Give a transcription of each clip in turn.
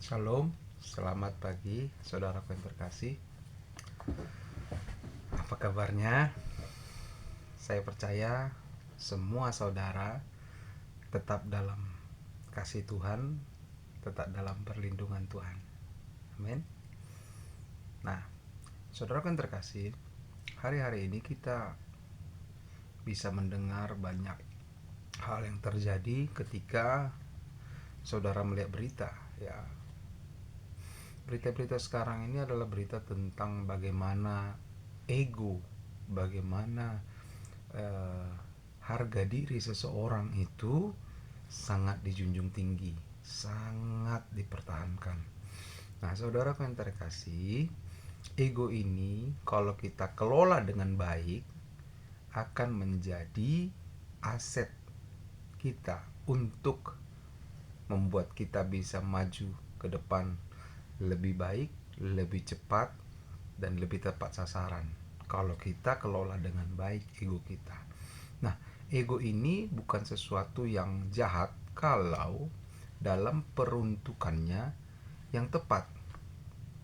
Shalom, selamat pagi saudaraku yang terkasih. Apa kabarnya? Saya percaya semua saudara tetap dalam kasih Tuhan, tetap dalam perlindungan Tuhan. Amin. Nah, saudaraku yang terkasih, hari-hari ini kita bisa mendengar banyak hal yang terjadi ketika saudara melihat berita, ya. Berita-berita sekarang ini adalah berita tentang bagaimana ego, bagaimana eh, harga diri seseorang itu sangat dijunjung tinggi, sangat dipertahankan. Nah, saudara yang terkasih, ego ini kalau kita kelola dengan baik akan menjadi aset kita untuk membuat kita bisa maju ke depan lebih baik, lebih cepat, dan lebih tepat sasaran kalau kita kelola dengan baik ego kita. Nah, ego ini bukan sesuatu yang jahat kalau dalam peruntukannya yang tepat.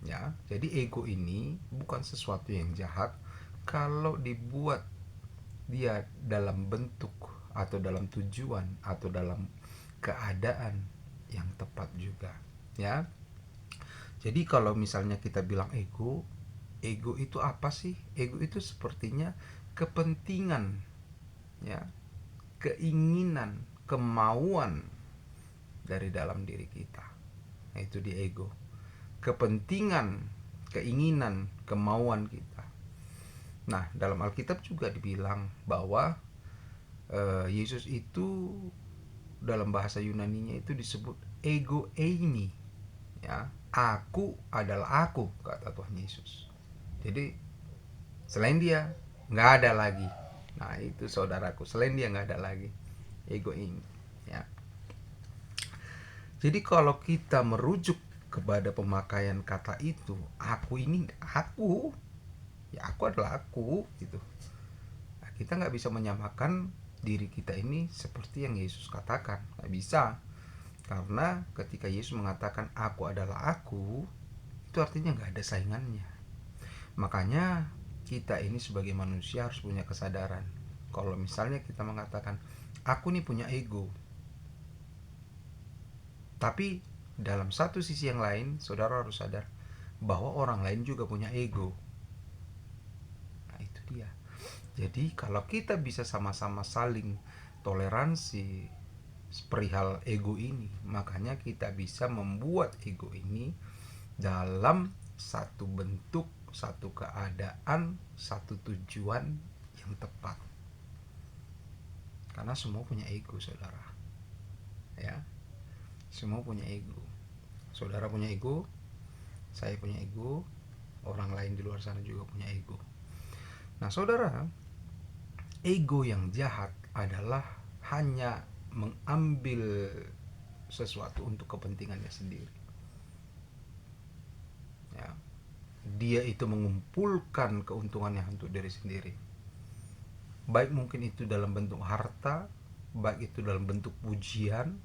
Ya, jadi ego ini bukan sesuatu yang jahat kalau dibuat dia dalam bentuk atau dalam tujuan atau dalam keadaan yang tepat juga. Ya, jadi kalau misalnya kita bilang ego itu apa sih? Ego itu sepertinya kepentingan, ya, keinginan, kemauan dari dalam diri kita. Nah, itu di ego. Kepentingan, keinginan, kemauan kita. Nah, dalam Alkitab juga dibilang bahwa Yesus itu dalam bahasa Yunaninya itu disebut ego eimi, ya. Aku adalah aku, kata Tuhan Yesus. Jadi selain dia nggak ada lagi. Nah, itu saudaraku, selain dia nggak ada lagi ego ini, ya. Jadi kalau kita merujuk kepada pemakaian kata itu, aku ini aku, ya aku adalah aku, gitu. Nah, kita nggak bisa menyamakan diri kita ini seperti yang Yesus katakan, nggak bisa. Karena ketika Yesus mengatakan aku adalah aku, itu artinya nggak ada saingannya. Makanya kita ini sebagai manusia harus punya kesadaran. Kalau misalnya kita mengatakan aku nih punya ego, tapi dalam satu sisi yang lain, saudara harus sadar bahwa orang lain juga punya ego. Nah, itu dia. Jadi kalau kita bisa sama-sama saling toleransi perihal ego ini, makanya kita bisa membuat ego ini dalam satu bentuk, satu keadaan, satu tujuan yang tepat. Karena semua punya ego, saudara. Ya, semua punya ego. Saudara punya ego, saya punya ego, orang lain di luar sana juga punya ego. Nah, saudara, ego yang jahat adalah hanya mengambil sesuatu untuk kepentingannya sendiri. Ya, dia itu mengumpulkan keuntungannya untuk diri sendiri. Baik mungkin itu dalam bentuk harta, baik itu dalam bentuk pujian,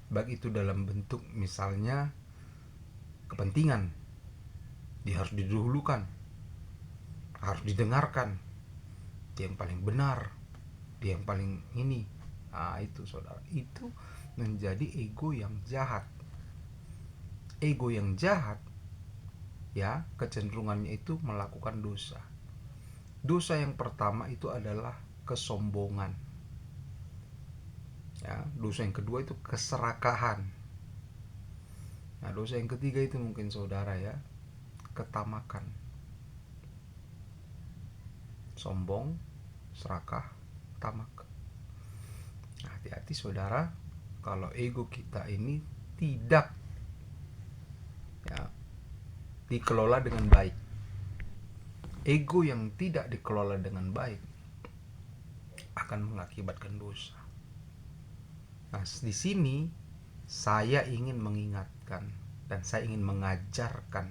baik itu dalam bentuk misalnya kepentingan. Dia harus didahulukan, harus didengarkan. Dia yang paling benar, dia yang paling ini. Nah, itu saudara, itu menjadi ego yang jahat. Ego yang jahat, ya, kecenderungannya itu melakukan dosa. Dosa yang pertama itu adalah kesombongan. Ya, dosa yang kedua itu keserakahan. Nah, dosa yang ketiga itu mungkin saudara, ya, ketamakan. Sombong, serakah, tamak. Nah, hati-hati saudara, kalau ego kita ini tidak, ya, dikelola dengan baik. Ego yang tidak dikelola dengan baik akan mengakibatkan dosa. Nah, di sini saya ingin mengingatkan dan saya ingin mengajarkan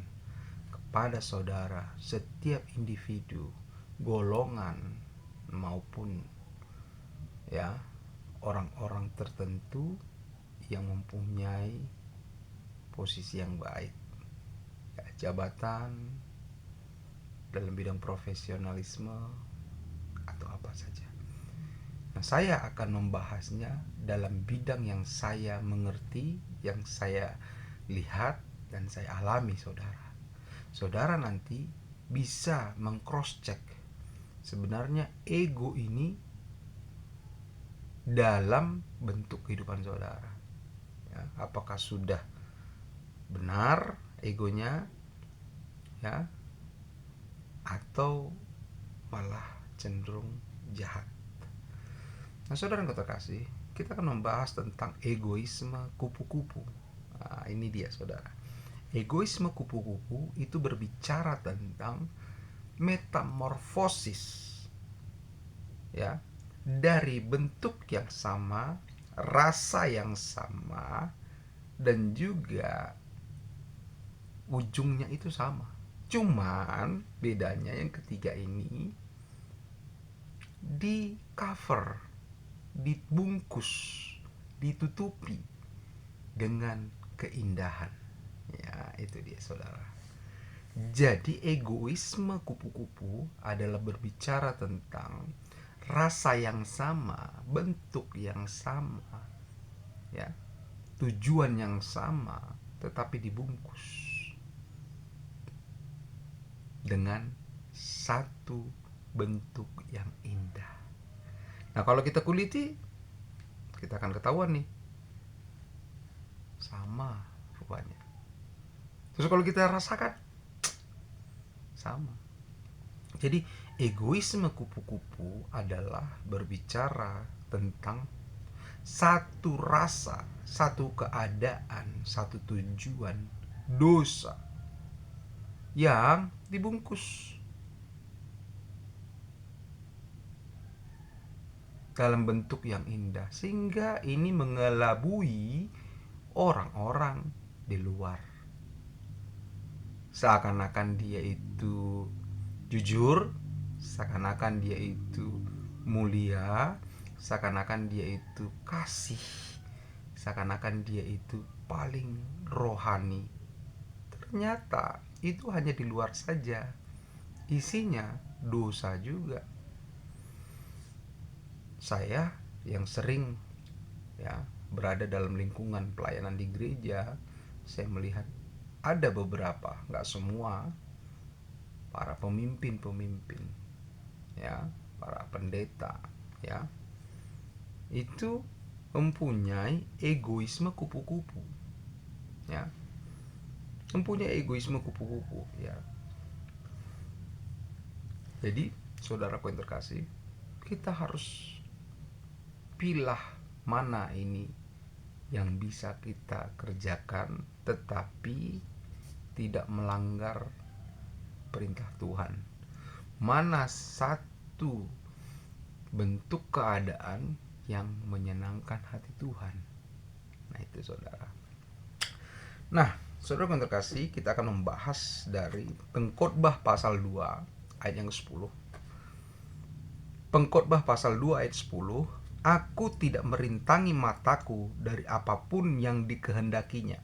kepada saudara, setiap individu, golongan maupun, orang-orang tertentu yang mempunyai posisi yang baik, ya, jabatan dalam bidang profesionalisme atau apa saja. Nah, saya akan membahasnya dalam bidang yang saya mengerti, yang saya lihat dan saya alami, saudara. Saudara nanti bisa meng-cross check sebenarnya ego ini dalam bentuk kehidupan saudara. Ya, apakah sudah benar egonya, ya, atau malah cenderung jahat. Nah, saudara yang terkasih, kita akan membahas tentang egoisme kupu-kupu. Nah, ini dia, saudara. Egoisme kupu-kupu itu berbicara tentang metamorfosis, ya, dari bentuk yang sama, rasa yang sama, dan juga ujungnya itu sama. Cuman bedanya yang ketiga ini di cover, dibungkus, ditutupi dengan keindahan. Ya, itu dia, saudara. Jadi egoisme kupu-kupu adalah berbicara tentang rasa yang sama, bentuk yang sama, ya, tujuan yang sama, tetapi dibungkus dengan satu bentuk yang indah. Nah, kalau kita kuliti, kita akan ketahuan nih, sama rupanya. Terus kalau kita rasakan, sama. Jadi egoisme kupu-kupu adalah berbicara tentang satu rasa, satu keadaan, satu tujuan, dosa yang dibungkus dalam bentuk yang indah, sehingga ini mengelabui orang-orang di luar. Seakan-akan dia itu jujur, seakan-akan dia itu mulia, seakan-akan dia itu kasih, seakan-akan dia itu paling rohani. Ternyata itu hanya di luar saja, isinya dosa juga. Saya yang sering, ya, berada dalam lingkungan pelayanan di gereja, saya melihat ada beberapa, nggak semua, para pemimpin, ya, para pendeta, ya, itu mempunyai egoisme kupu-kupu, ya, mempunyai egoisme kupu-kupu, ya. Jadi, saudaraku yang terkasih, kita harus pilah mana ini yang bisa kita kerjakan tetapi tidak melanggar perintah Tuhan. Mana satu bentuk keadaan yang menyenangkan hati Tuhan. Nah, itu, saudara. Nah, saudara yang terkasih, kita akan membahas dari Pengkhotbah pasal 2 ayat yang ke-10. Pengkhotbah pasal 2 ayat 10, aku tidak merintangi mataku dari apapun yang dikehendakinya,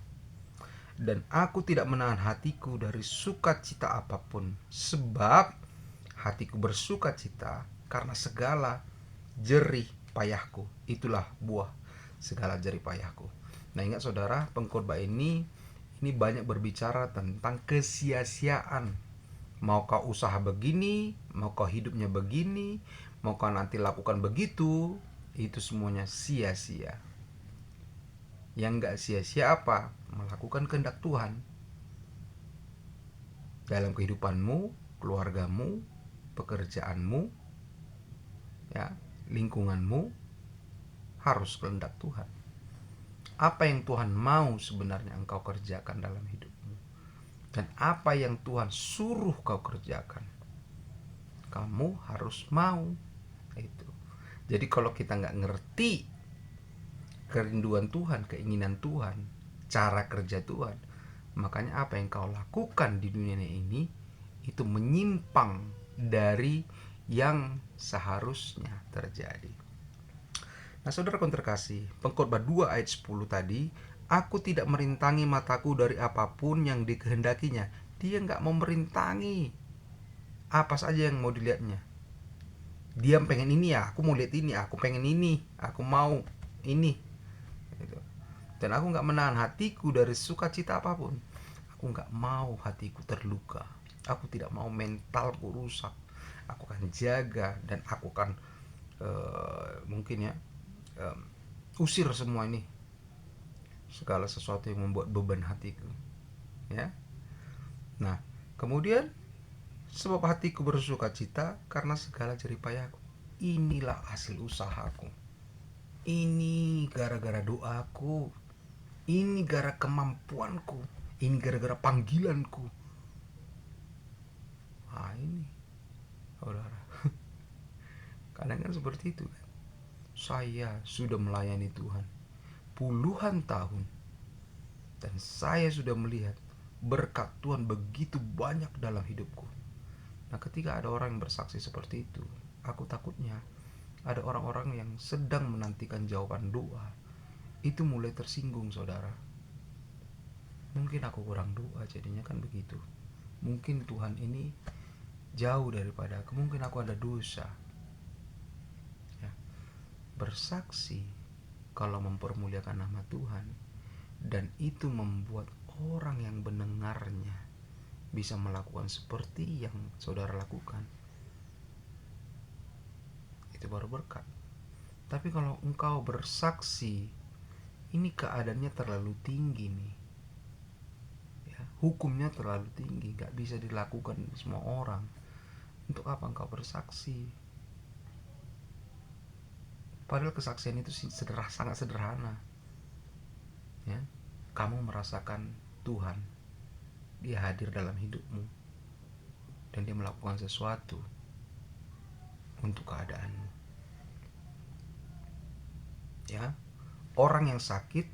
dan aku tidak menahan hatiku dari sukacita apapun, sebab hatiku bersukacita karena segala jerih payahku. Itulah buah segala jerih payahku. Nah, ingat saudara, pengkhotbah ini banyak berbicara tentang kesia-siaan. Mau kau usaha begini, mau kau hidupnya begini, mau kau nanti lakukan begitu, itu semuanya sia-sia. Yang gak sia-sia apa? Melakukan kehendak Tuhan dalam kehidupanmu, keluargamu, pekerjaanmu, ya, lingkunganmu, harus kehendak Tuhan. Apa yang Tuhan mau sebenarnya engkau kerjakan dalam hidupmu, dan apa yang Tuhan suruh kau kerjakan, kamu harus mau. Itu. Jadi kalau kita nggak ngerti kerinduan Tuhan, keinginan Tuhan, cara kerja Tuhan, makanya apa yang kau lakukan di dunia ini itu menyimpang dari yang seharusnya terjadi. Nah, saudara terkasih, Pengkhotbah 2 ayat 10 tadi, Aku tidak merintangi mataku dari apapun yang dikehendakinya. Dia nggak mau merintangi apa saja yang mau dilihatnya. Dia pengen ini ya, aku mau lihat ini. Aku pengen ini, aku mau ini. Gitu. Dan aku nggak menahan hatiku dari sukacita apapun. Aku nggak mau hatiku terluka. Aku tidak mau mentalku rusak. Aku akan jaga dan aku akan mungkin ya usir semua ini, segala sesuatu yang membuat beban hatiku, ya. Nah, kemudian sebab hatiku bersuka cita karena segala jeripayaku. Inilah hasil usahaku. Ini gara-gara doaku. Ini gara kemampuanku. Ini gara-gara panggilanku. Nah, ini, saudara. Kadang kan seperti itu kan. Saya sudah melayani Tuhan puluhan tahun dan saya sudah melihat berkat Tuhan begitu banyak dalam hidupku. Nah, ketika ada orang yang bersaksi seperti itu, aku takutnya ada orang-orang yang sedang menantikan jawaban doa itu mulai tersinggung, saudara. Mungkin aku kurang doa, jadinya kan begitu. Mungkin Tuhan ini jauh daripada aku, mungkin aku ada dosa. Ya. Bersaksi kalau mempermuliakan nama Tuhan, dan itu membuat orang yang mendengarnya bisa melakukan seperti yang saudara lakukan, itu baru berkat. Tapi kalau engkau bersaksi, ini keadaannya terlalu tinggi nih, ya, hukumnya terlalu tinggi, gak bisa dilakukan semua orang. Untuk apa engkau bersaksi? Padahal kesaksian itu sangat sederhana, ya. Kamu merasakan Tuhan, Dia hadir dalam hidupmu, dan Dia melakukan sesuatu untuk keadaanmu, ya. Orang yang sakit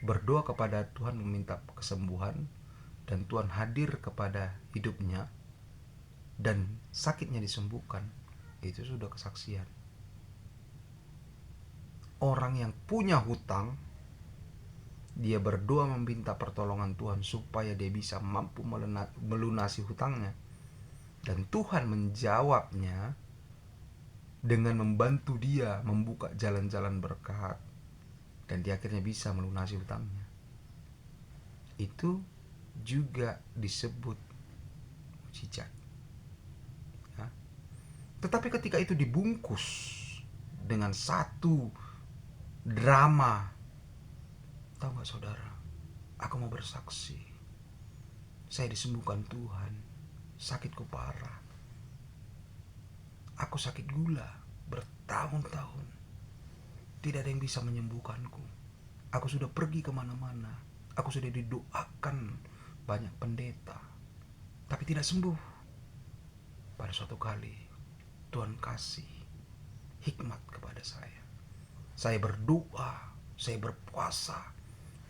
berdoa kepada Tuhan meminta kesembuhan, dan Tuhan hadir kepada hidupnya dan sakitnya disembuhkan. Itu sudah kesaksian. Orang yang punya hutang, dia berdoa meminta pertolongan Tuhan supaya dia bisa mampu melunasi hutangnya, dan Tuhan menjawabnya dengan membantu dia membuka jalan-jalan berkat, dan dia akhirnya bisa melunasi hutangnya. Itu juga disebut mujizat, ya. Tetapi ketika itu dibungkus dengan satu drama, tahu gak saudara, aku mau bersaksi, saya disembuhkan Tuhan, sakitku parah, aku sakit gula bertahun-tahun, tidak ada yang bisa menyembuhkanku, aku sudah pergi kemana-mana, aku sudah didoakan banyak pendeta, tapi tidak sembuh. Pada suatu kali Tuhan kasih hikmat kepada saya. Saya berdoa, saya berpuasa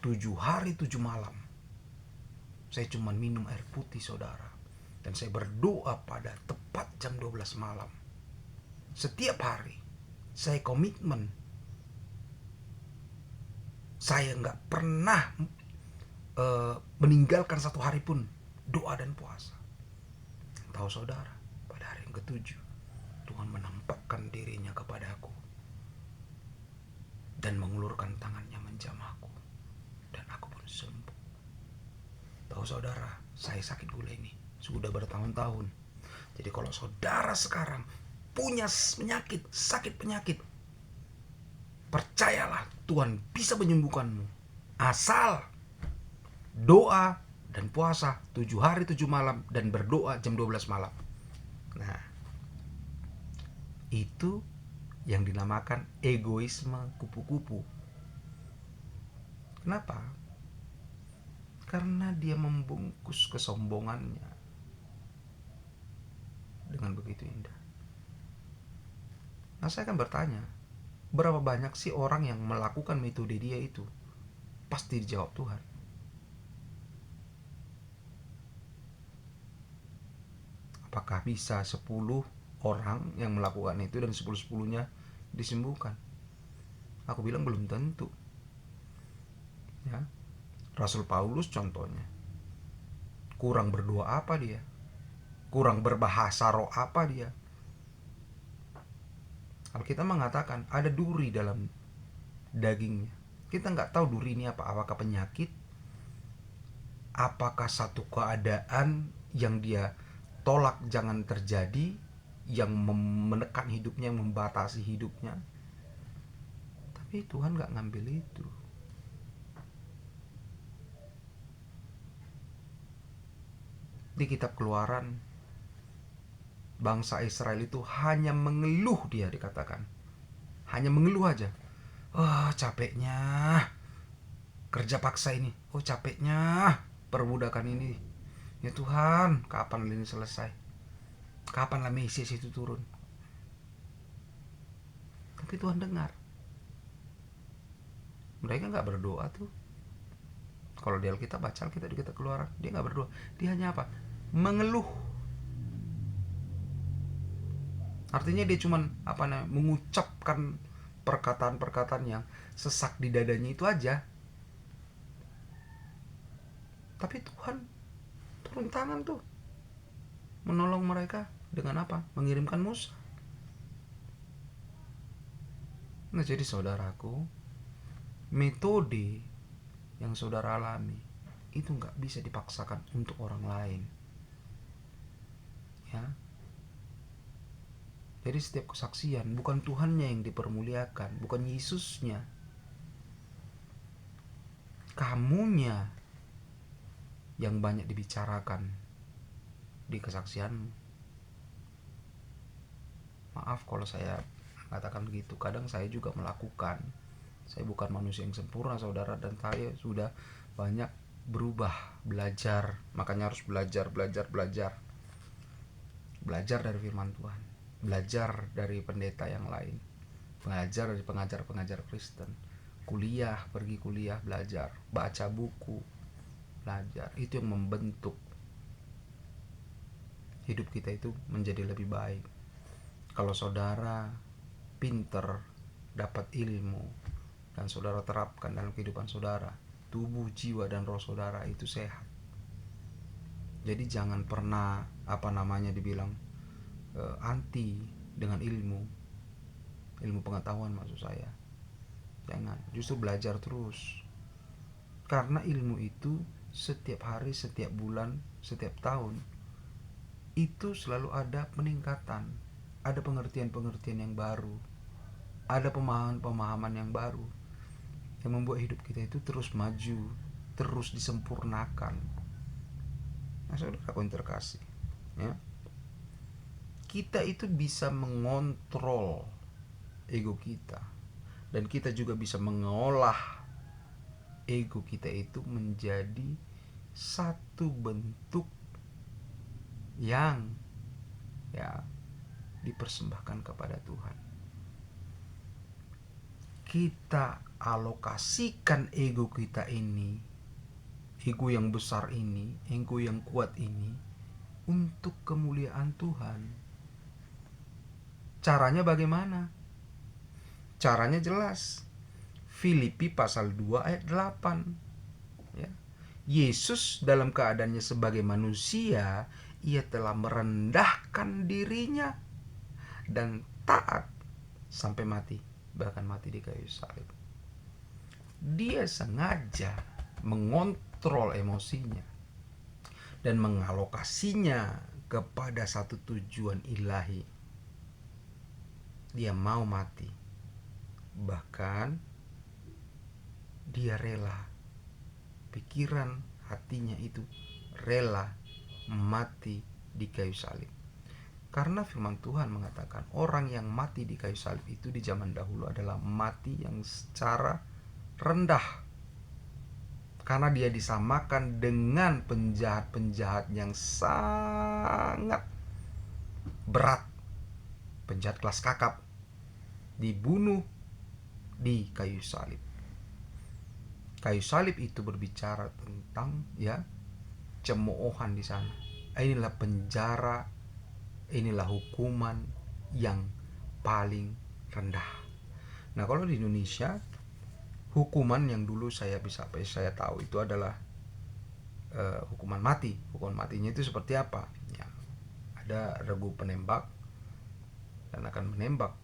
7 hari 7 malam. Saya cuma minum air putih, saudara. Dan saya berdoa pada tepat jam 12 malam. Setiap hari saya komitmen. Saya gak pernah meninggalkan satu hari pun doa dan puasa. Tahu saudara, pada hari yang ke-7 Tuhan menampakkan dirinya kepadaku dan mengulurkan tangannya menjamahku, dan aku pun sembuh. Tahu saudara, saya sakit gula ini sudah bertahun-tahun. Jadi kalau saudara sekarang punya penyakit, sakit penyakit, percayalah Tuhan bisa menyembuhkanmu, asal doa dan puasa 7 hari 7 malam dan berdoa jam 12 malam. Nah, itu yang dinamakan egoisme kupu-kupu. Kenapa? Karena dia membungkus kesombongannya dengan begitu indah. Nah, saya akan bertanya, berapa banyak sih orang yang melakukan metode dia itu? Pasti dijawab Tuhan. Apakah bisa 10 orang yang melakukan itu dan 10-10-nya disembuhkan? Aku bilang belum tentu. Rasul Paulus contohnya, kurang berdoa apa dia? Kurang berbahasa roh apa dia? Alkitab mengatakan ada duri dalam dagingnya. Kita nggak tahu duri ini apa, apakah penyakit, apakah satu keadaan yang dia tolak jangan terjadi, yang menekan hidupnya, yang membatasi hidupnya. Tapi Tuhan nggak ngambil itu. Di kitab Keluaran, bangsa Israel itu hanya mengeluh, dia dikatakan. Hanya mengeluh aja. Oh, capeknya kerja paksa ini. Oh, capeknya perbudakan ini. Ya Tuhan, kapan ini selesai? Kapanlah Mesias itu turun? Tapi Tuhan dengar. Mereka nggak berdoa tuh. Kalau di Alkitab, baca Alkitab di kitab Keluaran, dia nggak berdoa. Dia hanya apa? Mengeluh. Artinya dia cuman mengucapkan perkataan-perkataan yang sesak di dadanya itu aja. Tapi Tuhan turun tangan tuh, menolong mereka dengan apa? Mengirimkan Musa. Nah, jadi saudaraku, metode yang saudara alami itu nggak bisa dipaksakan untuk orang lain, ya. Jadi setiap kesaksian bukan Tuhannya yang dipermuliakan, bukan Yesusnya, kamunya yang banyak dibicarakan di kesaksianmu. Maaf kalau saya katakan begitu, kadang saya juga melakukan. Saya bukan manusia yang sempurna, saudara, dan saya sudah banyak berubah, belajar. Makanya harus belajar dari firman Tuhan, belajar dari pendeta yang lain, belajar dari pengajar-pengajar Kristen, pergi kuliah, belajar, baca buku, belajar. Itu yang membentuk hidup kita itu menjadi lebih baik. Kalau saudara pinter, dapat ilmu, dan saudara terapkan dalam kehidupan saudara, tubuh, jiwa, dan roh saudara itu sehat. Jadi jangan pernah dibilang anti dengan ilmu pengetahuan, maksud saya. Jangan, justru belajar terus. Karena ilmu itu setiap hari, setiap bulan, setiap tahun itu selalu ada peningkatan, ada pengertian-pengertian yang baru, ada pemahaman-pemahaman yang baru yang membuat hidup kita itu terus maju, terus disempurnakan. Nah, saudaraku yang terkasih, ya, kita itu bisa mengontrol ego kita, dan kita juga bisa mengolah ego kita itu menjadi satu bentuk yang dipersembahkan kepada Tuhan. Kita alokasikan ego kita ini, ego yang besar ini, ego yang kuat ini, untuk kemuliaan Tuhan. Caranya bagaimana? Caranya jelas. Filipi pasal 2 ayat 8. Ya. Yesus dalam keadaannya sebagai manusia, ia telah merendahkan dirinya dan taat sampai mati, bahkan mati di kayu salib. Dia sengaja mengontrol emosinya dan mengalokasinya kepada satu tujuan ilahi. Dia mau mati, bahkan dia rela, pikiran hatinya itu rela mati di kayu salib. Karena firman Tuhan mengatakan orang yang mati di kayu salib itu di zaman dahulu adalah mati yang secara rendah, karena dia disamakan dengan penjahat-penjahat yang sangat berat, penjahat kelas kakap, dibunuh di kayu salib. Kayu salib itu berbicara tentang cemoohan di sana. Inilah penjara, inilah hukuman yang paling rendah. Nah, kalau di Indonesia hukuman yang dulu saya tahu itu adalah hukuman mati. Hukuman matinya itu seperti apa? Ya, ada regu penembak dan akan menembak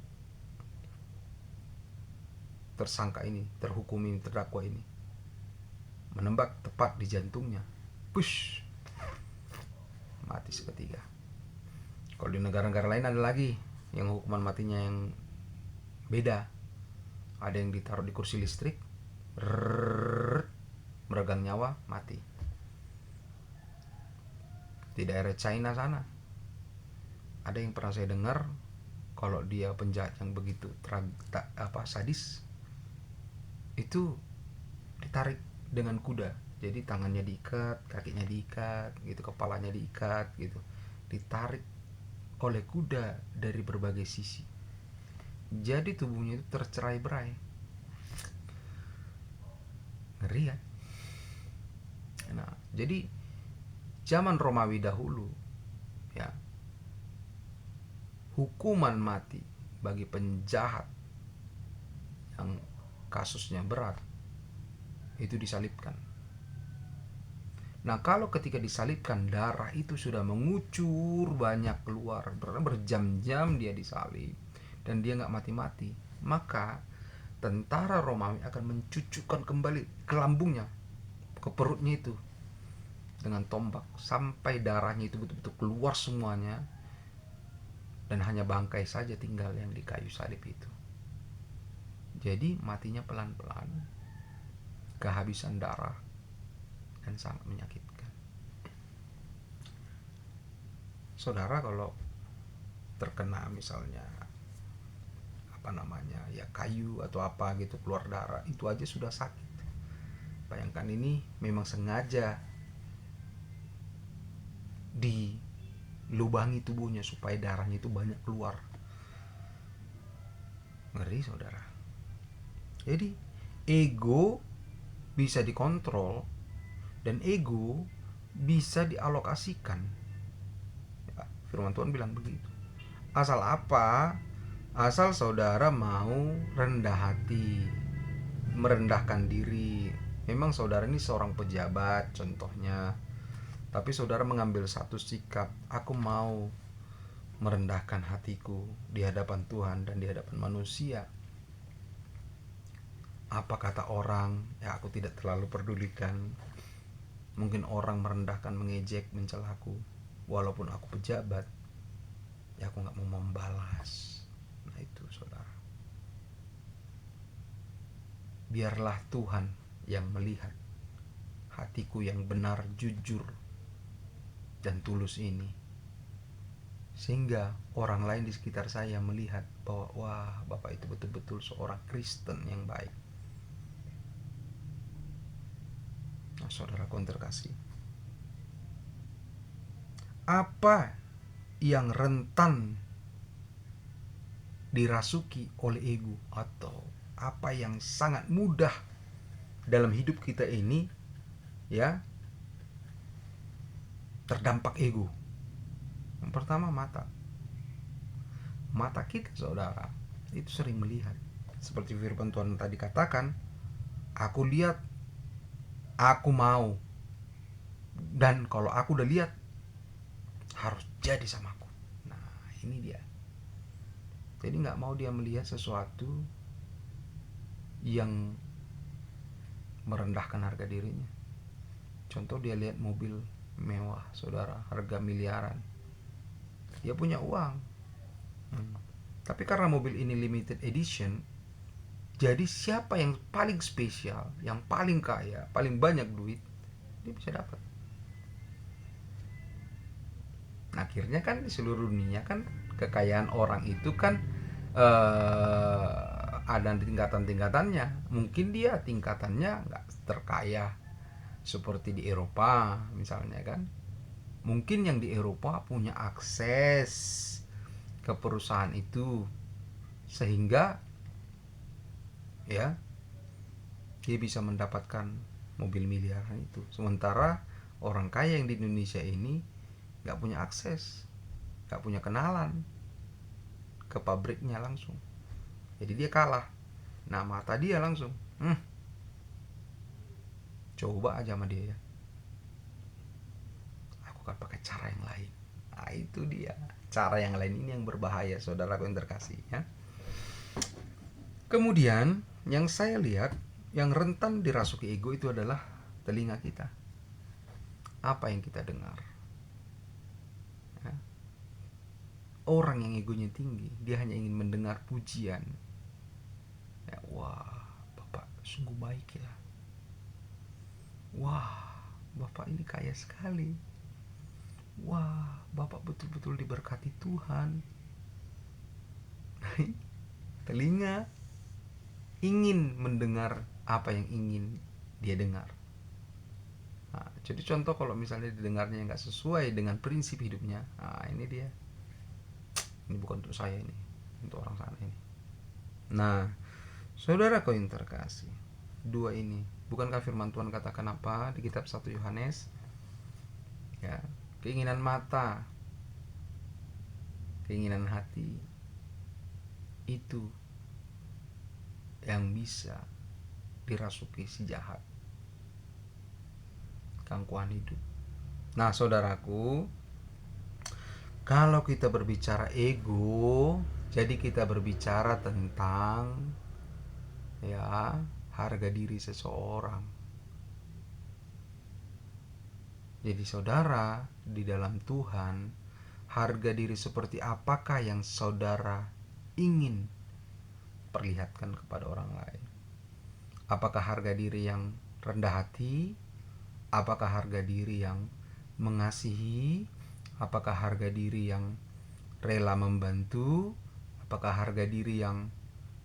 tersangka ini, terhukum ini, terdakwa ini, menembak tepat di jantungnya, push, mati seketika. Kalau di negara-negara lain ada lagi yang hukuman matinya yang beda. Ada yang ditaruh di kursi listrik, meregang nyawa, mati. Di daerah China sana ada yang pernah saya dengar, kalau dia penjahat yang begitu sadis, itu ditarik dengan kuda. Jadi tangannya diikat, kakinya diikat gitu, kepalanya diikat gitu, ditarik oleh kuda dari berbagai sisi. Jadi tubuhnya itu tercerai-berai. Ngeri kan? Nah, jadi zaman Romawi dahulu, ya, hukuman mati bagi penjahat yang kasusnya berat itu disalibkan. Nah, kalau ketika disalibkan, darah itu sudah mengucur banyak keluar, berjam-jam dia disalib dan dia nggak mati-mati, maka tentara Romawi akan mencucukkan kembali ke lambungnya, ke perutnya itu dengan tombak sampai darahnya itu betul-betul keluar semuanya, dan hanya bangkai saja tinggal yang di kayu salib itu. Jadi matinya pelan-pelan, kehabisan darah, dan sangat menyakitkan. Saudara kalau terkena misalnya ya kayu atau apa gitu, keluar darah, itu aja sudah sakit. Bayangkan ini memang sengaja dilubangi tubuhnya supaya darahnya itu banyak keluar. Ngeri, saudara. Jadi ego bisa dikontrol dan ego bisa dialokasikan. Ya, firman Tuhan bilang begitu. Asal apa? Asal saudara mau rendah hati, merendahkan diri. Memang saudara ini seorang pejabat contohnya, tapi saudara mengambil satu sikap, aku mau merendahkan hatiku di hadapan Tuhan dan di hadapan manusia. Apa kata orang, ya aku tidak terlalu pedulikan. Mungkin orang merendahkan, mengejek, mencelaku, walaupun aku pejabat, ya aku gak mau membalas. Nah itu, saudara. Biarlah Tuhan yang melihat hatiku yang benar, jujur, dan tulus ini, sehingga orang lain di sekitar saya melihat bahwa wah, Bapak itu betul-betul seorang Kristen yang baik. Nah, saudara terkasih, apa yang rentan dirasuki oleh ego, atau apa yang sangat mudah dalam hidup kita ini, ya, terdampak ego? Yang pertama, mata kita, saudara, itu sering melihat. Seperti firman Tuhan tadi katakan, aku lihat, aku mau, dan kalau aku udah lihat harus jadi sama aku. Nah ini dia. Jadi gak mau dia melihat sesuatu yang merendahkan harga dirinya. Contoh, dia lihat mobil mewah, saudara, harga miliaran. Dia punya uang, tapi karena mobil ini limited edition, jadi siapa yang paling spesial, yang paling kaya, paling banyak duit, dia bisa dapat. Nah, akhirnya kan di seluruh dunia kan kekayaan orang itu kan ada tingkatan-tingkatannya. Mungkin dia tingkatannya nggak terkaya seperti di Eropa misalnya kan. Mungkin yang di Eropa punya akses ke perusahaan itu, sehingga ya dia bisa mendapatkan mobil miliaran itu. Sementara orang kaya yang di Indonesia ini nggak punya akses, nggak punya kenalan ke pabriknya langsung, jadi dia kalah. Nah, mata dia langsung coba aja sama dia ya, aku akan pakai cara yang lain. Nah itu dia, cara yang lain ini yang berbahaya, saudaraku yang terkasih ya. Kemudian yang saya lihat yang rentan dirasuki ego itu adalah telinga kita. Apa yang kita dengar ya. Orang yang egonya tinggi, dia hanya ingin mendengar pujian ya. Wah, Bapak sungguh baik ya. Wah, Bapak ini kaya sekali. Wah, Bapak betul-betul diberkati Tuhan. Telinga ingin mendengar apa yang ingin dia dengar. Nah, jadi contoh kalau misalnya didengarnya nggak sesuai dengan prinsip hidupnya, nah ini dia. Ini bukan untuk saya ini, untuk orang sana ini. Nah, saudara yang terkasih, dua ini, bukankah firman Tuhan katakan apa di kitab 1 Yohanes? Ya, keinginan mata, keinginan hati, itu yang bisa dirasuki si jahat, gangguan hidup. Nah, saudaraku, kalau kita berbicara ego, jadi kita berbicara tentang ya harga diri seseorang. Jadi saudara, di dalam Tuhan, harga diri seperti apakah yang saudara ingin perlihatkan kepada orang lain? Apakah harga diri yang rendah hati? Apakah harga diri yang mengasihi? Apakah harga diri yang rela membantu? Apakah harga diri yang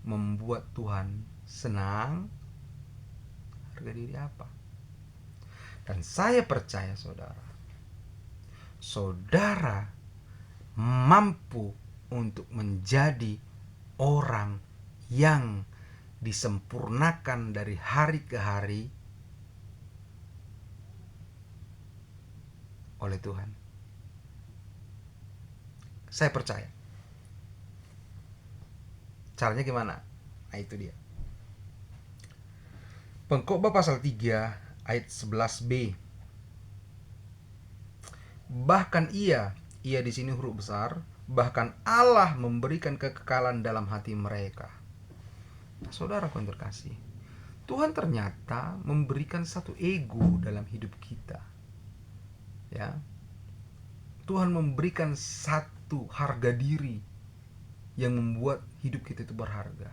membuat Tuhan senang? Harga diri apa? Dan saya percaya saudara mampu untuk menjadi orang yang disempurnakan dari hari ke hari oleh Tuhan. Saya percaya. Caranya gimana? Nah itu dia. Pengkhotbah pasal 3 ayat 11b. Bahkan ia di sini huruf besar, bahkan Allah memberikan kekekalan dalam hati mereka. Nah, saudara yang terkasih, Tuhan ternyata memberikan satu ego dalam hidup kita. Ya. Tuhan memberikan satu harga diri yang membuat hidup kita itu berharga.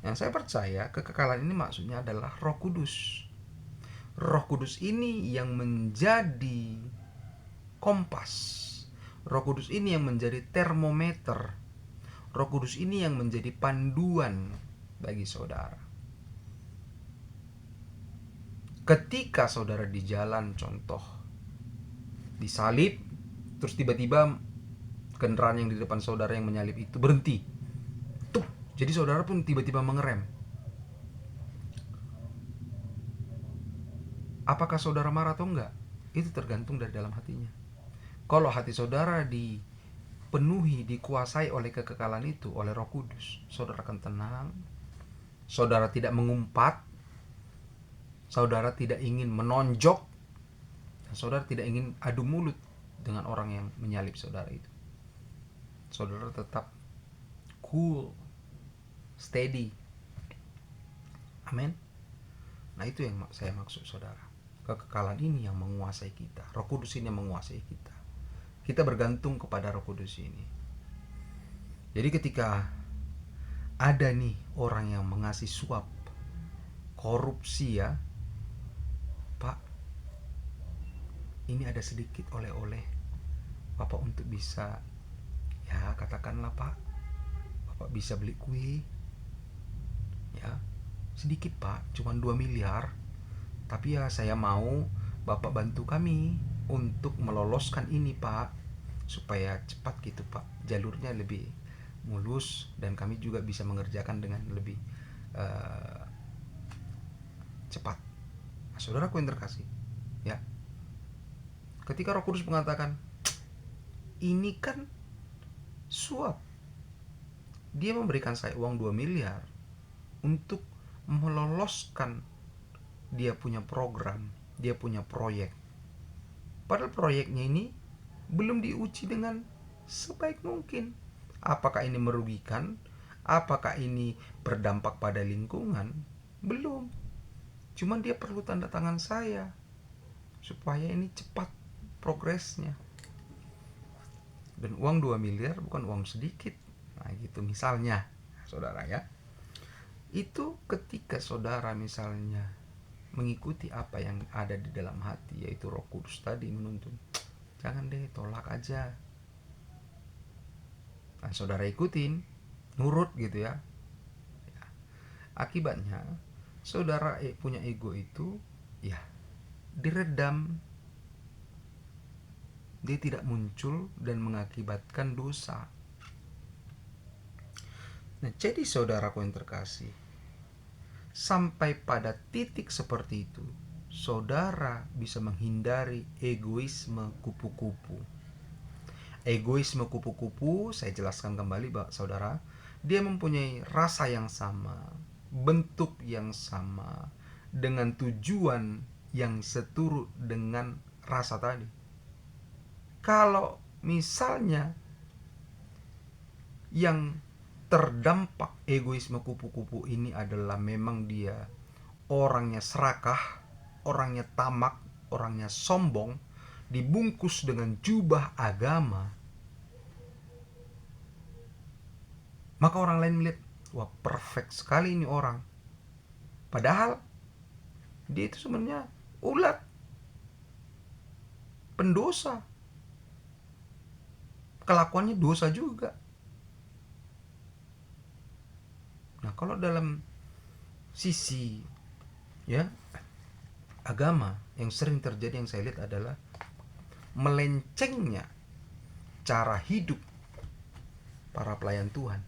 Yang saya percaya kekekalan ini maksudnya adalah Roh Kudus. Roh Kudus ini yang menjadi kompas. Roh Kudus ini yang menjadi termometer. Roh Kudus ini yang menjadi panduan bagi saudara. Ketika saudara di jalan, contoh disalib, terus tiba-tiba kendaraan yang di depan saudara yang menyalip itu berhenti. Tuh, jadi saudara pun tiba-tiba mengerem. Apakah saudara marah atau enggak? Itu tergantung dari dalam hatinya. Kalau hati saudara dipenuhi, dikuasai oleh kekekalan itu, oleh Roh Kudus, saudara akan tenang. Saudara tidak mengumpat. Saudara tidak ingin menonjok. Saudara tidak ingin adu mulut dengan orang yang menyalip saudara itu. Saudara tetap cool, steady. Amin. Nah itu yang saya maksud saudara. Kekekalan ini yang menguasai kita. Roh Kudus ini yang menguasai kita. Kita bergantung kepada Roh Kudus ini. Jadi ketika ada nih orang yang mengasih suap, korupsi ya, Pak, ini ada sedikit oleh-oleh Bapak untuk bisa, ya katakanlah Pak, Bapak bisa beli kue, ya sedikit Pak, cuma 2 miliar, tapi ya saya mau Bapak bantu kami untuk meloloskan ini Pak, supaya cepat gitu Pak, jalurnya lebih mulus dan kami juga bisa mengerjakan dengan lebih cepat. Nah, saudaraku yang terkasih, ya, ketika Roh Kudus mengatakan ini kan suap, dia memberikan saya uang 2 miliar untuk meloloskan dia punya program, dia punya proyek. Padahal proyeknya ini belum diuji dengan sebaik mungkin. Apakah ini merugikan? Apakah ini berdampak pada lingkungan? Belum. Cuman dia perlu tanda tangan saya supaya ini cepat progresnya. Dan uang 2 miliar bukan uang sedikit. Nah gitu misalnya, saudara ya. Itu ketika saudara misalnya mengikuti apa yang ada di dalam hati, yaitu Roh Kudus tadi menuntun. Jangan deh, tolak aja. Nah, saudara ikutin, nurut gitu ya. Akibatnya, saudara punya ego itu ya diredam. Dia tidak muncul dan mengakibatkan dosa. Nah, jadi saudaraku yang terkasih, sampai pada titik seperti itu, saudara bisa menghindari egoisme kupu-kupu. Egoisme kupu-kupu, saya jelaskan kembali saudara, dia mempunyai rasa yang sama, bentuk yang sama, dengan tujuan yang seturut dengan rasa tadi. Kalau misalnya yang terdampak egoisme kupu-kupu ini adalah memang dia orangnya serakah, orangnya tamak, orangnya sombong, dibungkus dengan jubah agama, maka orang lain melihat, wah perfect sekali ini orang. Padahal dia itu sebenarnya ulat, pendosa, kelakuannya dosa juga. Nah, kalau dalam sisi ya agama yang sering terjadi yang saya lihat adalah melencengnya cara hidup para pelayan Tuhan.